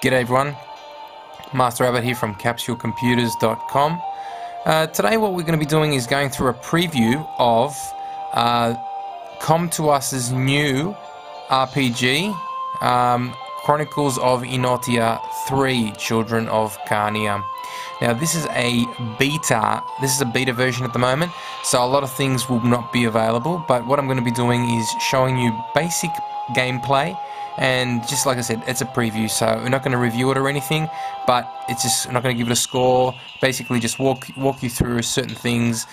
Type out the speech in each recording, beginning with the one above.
G'day everyone, MasterAbbott here from CapsuleComputers.com. Today what we're going to be doing is going through a preview of Come To Us's new RPG, Chronicles of Inotia 3, Children of Carnia. Now this is a beta version at the moment, so a lot of things will not be available, but what I'm going to be doing is showing you basic gameplay. And just like I said, it's a preview, so we're not going to review it or anything, but it's just, I'm not going to give it a score. Basically just walk you through certain things,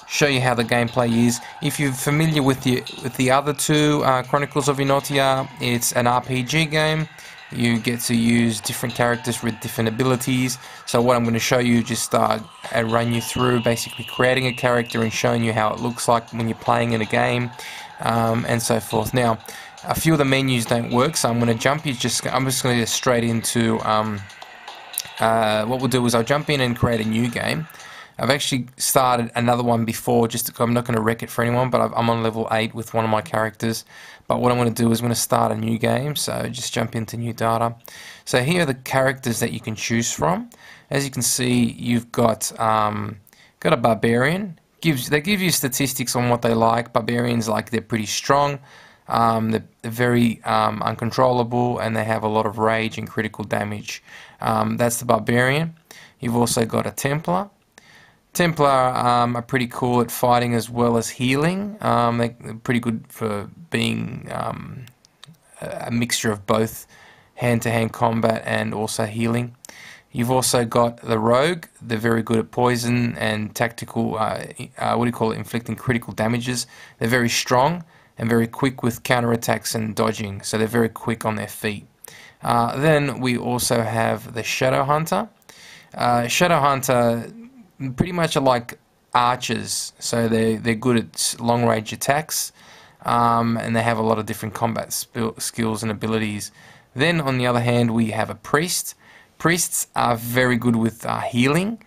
show you how the gameplay is. If you're familiar with the other two, Chronicles of Inotia, it's an RPG game. You get to use different characters with different abilities. So what I'm going to show you, just run you through basically creating a character and showing you how it looks like when you're playing in a game, and so forth. Now, a few of the menus don't work, so I'm going to jump. I'm just going to get straight into what we'll do is I'll jump in and create a new game. I've actually started another one before, I'm not going to wreck it for anyone, but I'm on level 8 with one of my characters. But what I'm going to do is I'm going to start a new game, so just jump into new data. So here are the characters that you can choose from. As you can see, you've got a barbarian. They give you statistics on what they like. Barbarians, they're pretty strong. They're very uncontrollable, and they have a lot of rage and critical damage. That's the barbarian. You've also got a Templar. Templar are pretty cool at fighting as well as healing. They're pretty good for being a mixture of both hand-to-hand combat and also healing. You've also got the Rogue. They're very good at poison and tactical, inflicting critical damages. They're very strong and very quick with counterattacks and dodging, so they're very quick on their feet. Then we also have the Shadow Hunter. Shadow Hunter pretty much are like archers, so they're good at long range attacks, and they have a lot of different combat skills and abilities. Then on the other hand, we have a Priest. Priests are very good with healing,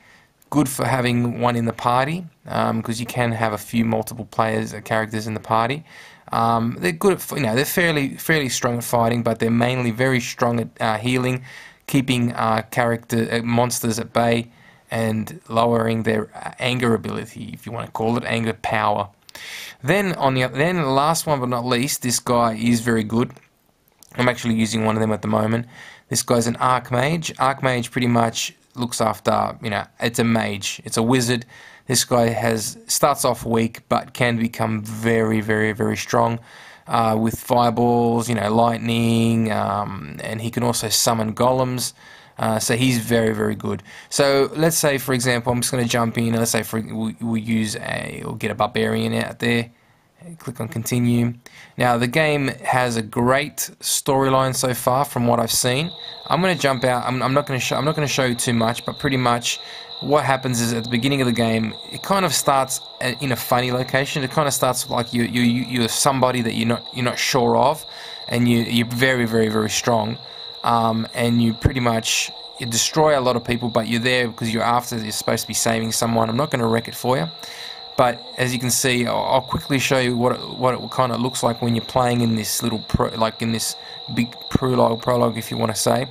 good for having one in the party, because you can have multiple characters in the party. They're good at, they're fairly strong at fighting, but they're mainly very strong at healing, keeping monsters at bay, and lowering their anger ability, if you want to call it, anger power. Then the last one but not least, this guy is very good. I'm actually using one of them at the moment. This guy's an Archmage. Archmage pretty much looks after, it's a mage, it's a wizard. This guy starts off weak but can become very, very, very strong with fireballs, lightning, and he can also summon golems. So he's very, very good. So let's say, for example, I'm just going to jump in. Let's say we'll get a barbarian out there. Click on continue. Now the game has a great storyline so far from what I've seen. I'm going to jump out. I'm not going to show you too much, but pretty much what happens is at the beginning of the game, it kind of starts in a funny location. It kind of starts like you're somebody that you're not sure of, and you're very, very, very strong. And you pretty much destroy a lot of people, but you're there because you're supposed to be saving someone. I'm not going to wreck it for you, but as you can see, I'll quickly show you what it kind of looks like when you're playing in this little in this big prologue, if you want to say.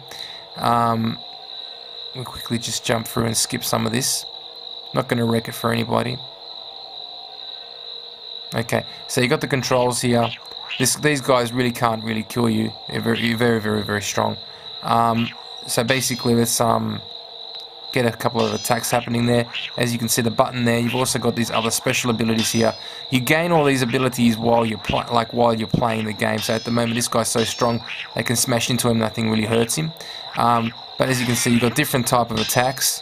We'll quickly just jump through and skip some of this. Not going to wreck it for anybody. Okay, so you got the controls here. These guys can't really kill you. They're very, very, very, very strong. So basically, let's get a couple of attacks happening there. As you can see, the button there. You've also got these other special abilities here. You gain all these abilities while you're playing the game. So at the moment, this guy's so strong they can smash into him. Nothing really hurts him. But as you can see, you've got different type of attacks.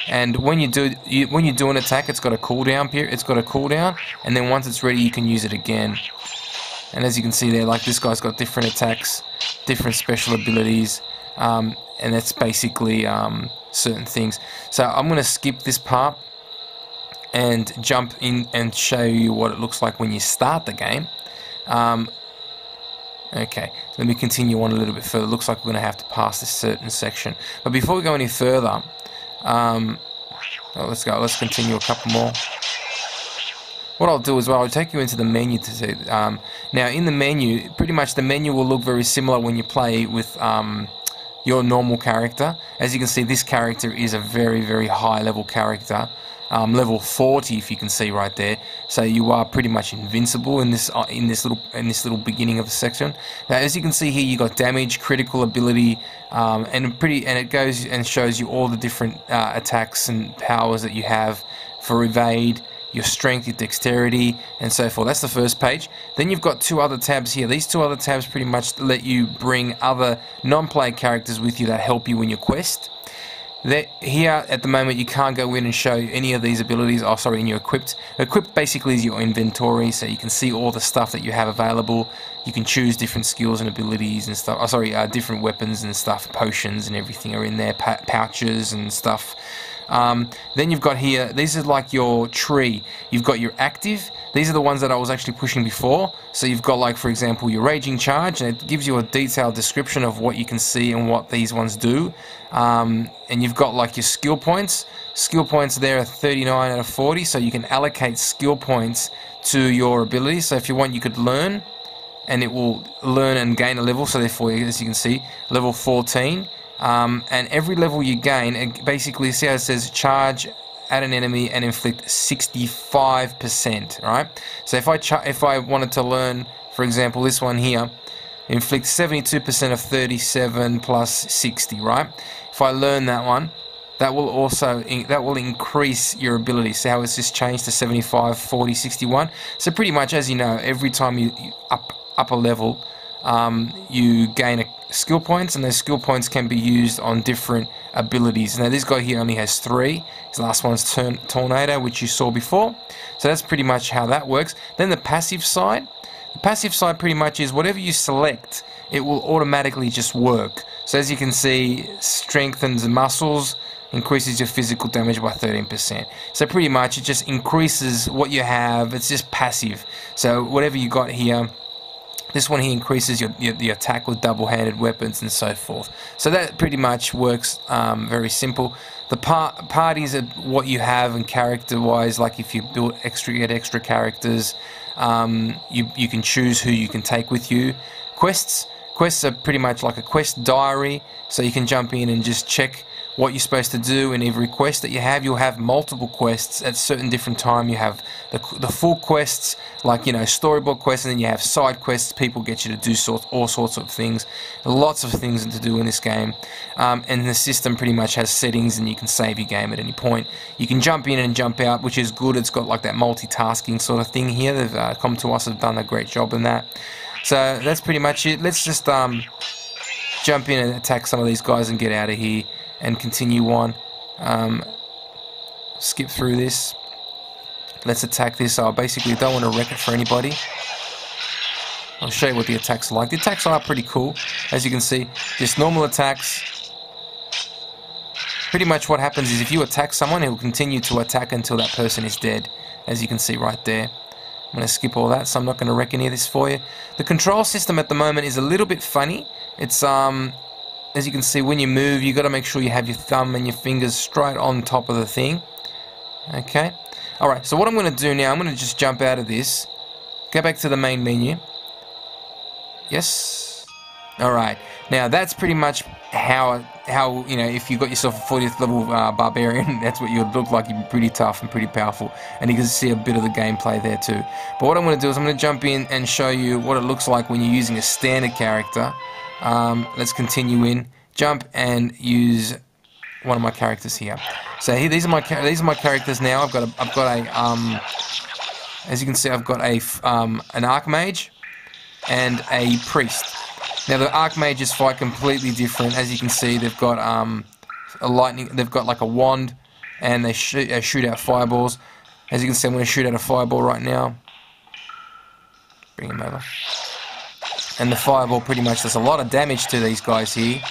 And when you do an attack, it's got a cooldown period. It's got a cooldown, and then once it's ready, you can use it again. And as you can see there, this guy's got different attacks, different special abilities, and that's basically certain things. So I'm going to skip this part and jump in and show you what it looks like when you start the game. Okay, let me continue on a little bit further. It looks like we're going to have to pass this certain section. But before we go any further, let's continue a couple more. What I'll do as well, I'll take you into the menu to see. Now in the menu, pretty much the menu will look very similar when you play with your normal character. As you can see, this character is a very, very high level character. Level 40, if you can see right there. So you are pretty much invincible in this little beginning of the section. Now, as you can see here, you got damage, critical ability, and it goes and shows you all the different attacks and powers that you have for evade, your strength, your dexterity, and so forth. That's the first page. Then you've got two other tabs here. These two other tabs pretty much let you bring other non-player characters with you that help you in your quest. Here at the moment you can't go in and show any of these abilities. Oh, sorry, in your equipped. Equipped basically is your inventory, so you can see all the stuff that you have available. You can choose different skills and abilities and stuff. Oh, sorry, different weapons and stuff, potions and everything are in there, pouches and stuff. Then you've got here, these are like your tree. You've got your active. These are the ones that I was actually pushing before. So you've got, like, for example, your raging charge, and it gives you a detailed description of what you can see and what these ones do. And you've got, like, your skill points. Skill points there are 39 out of 40, so you can allocate skill points to your abilities. So if you want, you could learn, and it will learn and gain a level. So therefore, as you can see, level 14. And every level you gain, it basically, see how it says charge at an enemy and inflict 65%, right? So if I wanted to learn, for example, this one here, inflict 72% of 37 plus 60, right? If I learn that one, that will increase your ability. See how it's just changed to 75, 40, 61? So pretty much, as you know, every time you up a level, you gain skill points, and those skill points can be used on different abilities. Now this guy here only has 3. His last one's Tornado, which you saw before. So that's pretty much how that works. Then the passive side. The passive side pretty much is whatever you select, it will automatically just work. So as you can see, strengthens the muscles, increases your physical damage by 13%. So pretty much it just increases what you have. It's just passive. So whatever you got here, this one here increases the attack with double-handed weapons and so forth. So that pretty much works very simple. The parties are what you have, and character-wise, like if you build get extra characters, you can choose who you can take with you. Quests are pretty much like a quest diary, so you can jump in and just check what you're supposed to do in every quest that you have. You'll have multiple quests at certain different time. You have the full quests, like, you know, storyboard quests, and then you have side quests. People get you to do all sorts of things. Lots of things to do in this game. And the system pretty much has settings, and you can save your game at any point. You can jump in and jump out, which is good. It's got like that multitasking sort of thing here. They've come to us, have done a great job in that. So that's pretty much it. Let's just jump in and attack some of these guys and get out of here and continue on. Skip through this. Let's attack this. I basically don't want to wreck it for anybody. I'll show you what the attacks are like. The attacks are pretty cool. As you can see, just normal attacks. Pretty much what happens is if you attack someone, it will continue to attack until that person is dead, as you can see right there. I'm going to skip all that, so I'm not going to wreck any of this for you. The control system at the moment is a little bit funny. It's as you can see, when you move, you got to make sure you have your thumb and your fingers straight on top of the thing. Okay. Alright, so what I'm going to do now, I'm going to just jump out of this. Go back to the main menu. Yes. Alright. Now, that's pretty much how you know, if you got yourself a 40th level barbarian, that's what you would look like. You'd be pretty tough and pretty powerful. And you can see a bit of the gameplay there too. But what I'm going to do is I'm going to jump in and show you what it looks like when you're using a standard character. Let's continue in. Jump and use one of my characters here. So here, these are my characters now. I've got a as you can see, I've got a an archmage and a priest. Now the archmages fight completely different. As you can see, they've got a lightning. They've got like a wand, and they shoot out fireballs. As you can see, I'm going to shoot out a fireball right now. Bring him over. And the fireball pretty much does a lot of damage to these guys here.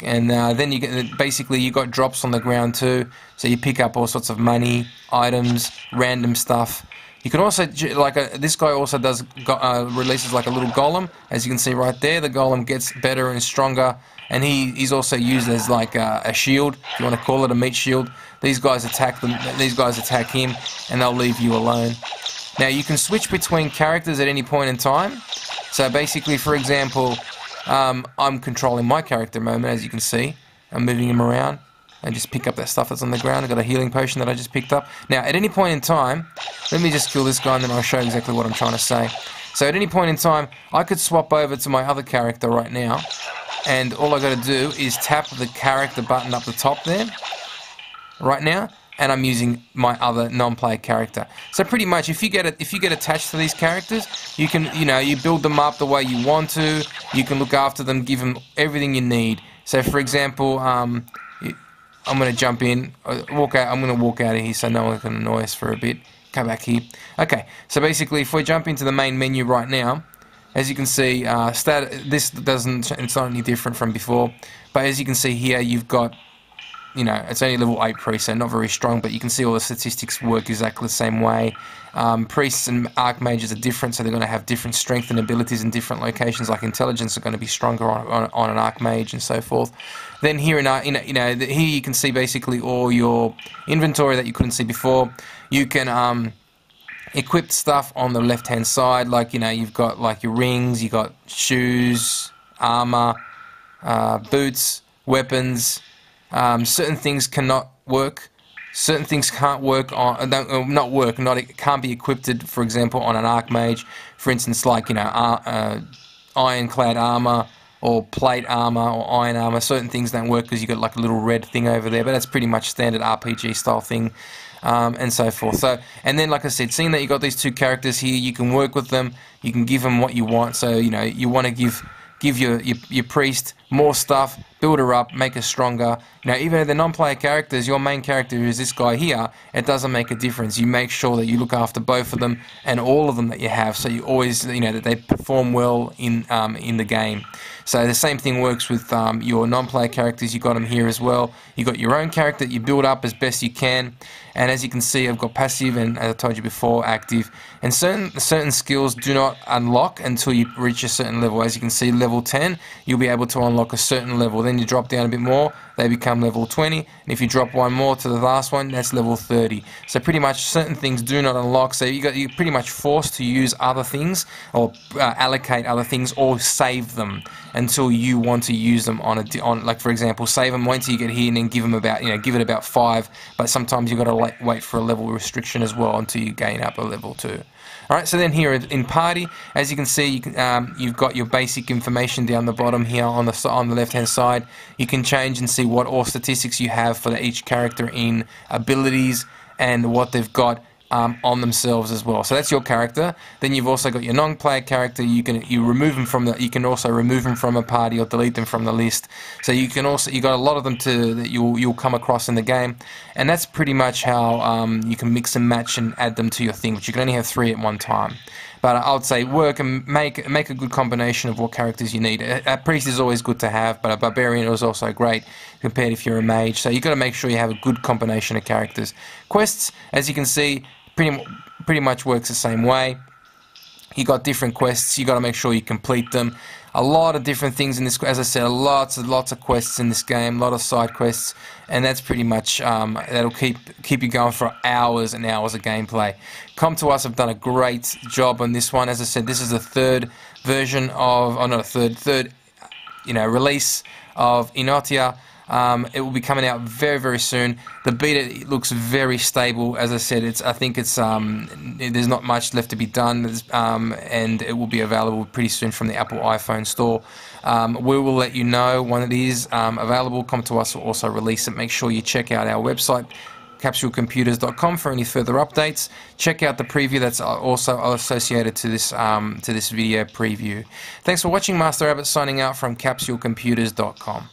And then you get, basically you got drops on the ground too, so you pick up all sorts of money, items, random stuff. You can also, like this guy also does releases like a little golem, as you can see right there. The golem gets better and stronger, and he's also used as like a shield, if you want to call it a meat shield. These guys attack them. These guys attack him, and they'll leave you alone. Now you can switch between characters at any point in time. So basically, for example, I'm controlling my character at the moment, as you can see. I'm moving him around and just pick up that stuff that's on the ground. I've got a healing potion that I just picked up. Now, at any point in time, let me just kill this guy and then I'll show you exactly what I'm trying to say. So at any point in time, I could swap over to my other character right now, and all I got to do is tap the character button up the top there, right now, and I'm using my other non-player character. So pretty much, if you get attached to these characters, you can, you build them up the way you want to. You can look after them, give them everything you need. So for example, I'm going to jump in, walk out. I'm going to walk out of here so no one can annoy us for a bit. Come back here. Okay, so basically, if we jump into the main menu right now, as you can see, it's not any different from before. But as you can see here, you've got, it's only level 8 priest, so not very strong, but you can see all the statistics work exactly the same way. Priests and archmages are different, so they're going to have different strength and abilities in different locations, like intelligence are going to be stronger on an archmage and so forth. Then here here you can see basically all your inventory that you couldn't see before. You can equip stuff on the left hand side, like you've got like your rings, you've got shoes, armor, boots, weapons. Certain things cannot work. Certain things can't work on, can't be equipped, for example, on an archmage. For instance, like ironclad armor or plate armor or iron armor. Certain things don't work because you got like a little red thing over there, but that's pretty much standard RPG style thing, and so forth. So, and then like I said, seeing that you got these two characters here, you can work with them. You can give them what you want. So you want to give your priest more stuff, build her up, make her stronger. Now, even if they're non-player characters, your main character is this guy here, it doesn't make a difference. You make sure that you look after both of them and all of them that you have, so you always, that they perform well in the game. So the same thing works with your non-player characters. You got them here as well. You got your own character that you build up as best you can. And as you can see, I've got passive and, as I told you before, active. And certain skills do not unlock until you reach a certain level. As you can see, level 10, you'll be able to unlock a certain level. Then you drop down a bit more, they become level 20. And if you drop one more to the last one, that's level 30. So pretty much certain things do not unlock. So you're pretty much forced to use other things or allocate other things or save them until you want to use them on like for example, save them, wait till you get here and then give them about, give it about 5. But sometimes you've got to wait for a level restriction as well until you gain up a level 2. Alright, so then here in party, as you can see, you've got your basic information down the bottom here on the left hand side. You can change and see what all statistics you have for each character in abilities and what they've got on themselves as well. So that's your character. Then you've also got your non-player character. You can also remove them from a party or delete them from the list. So you got a lot of them that you'll come across in the game, and that's pretty much how you can mix and match and add them to your thing. But you can only have 3 at one time. But I would say work and make a good combination of what characters you need. A priest is always good to have, but a barbarian is also great compared if you're a mage. So you've got to make sure you have a good combination of characters. Quests, as you can see, pretty much works the same way. You got different quests. You got to make sure you complete them. A lot of different things in this. As I said, lots of quests in this game. A lot of side quests, and that's pretty much that'll keep you going for hours and hours of gameplay. Come to Us have done a great job on this one. As I said, this is the third version of, oh, not a third, release of Inotia. It will be coming out very, very soon. The beta looks very stable. As I said, I think there's not much left to be done, and it will be available pretty soon from the Apple iPhone store. We will let you know when it is available. Come to Us will also release it. Make sure you check out our website, capsulecomputers.com, for any further updates. Check out the preview that's also associated to this video preview. Thanks for watching. MasterAbbott signing out from capsulecomputers.com.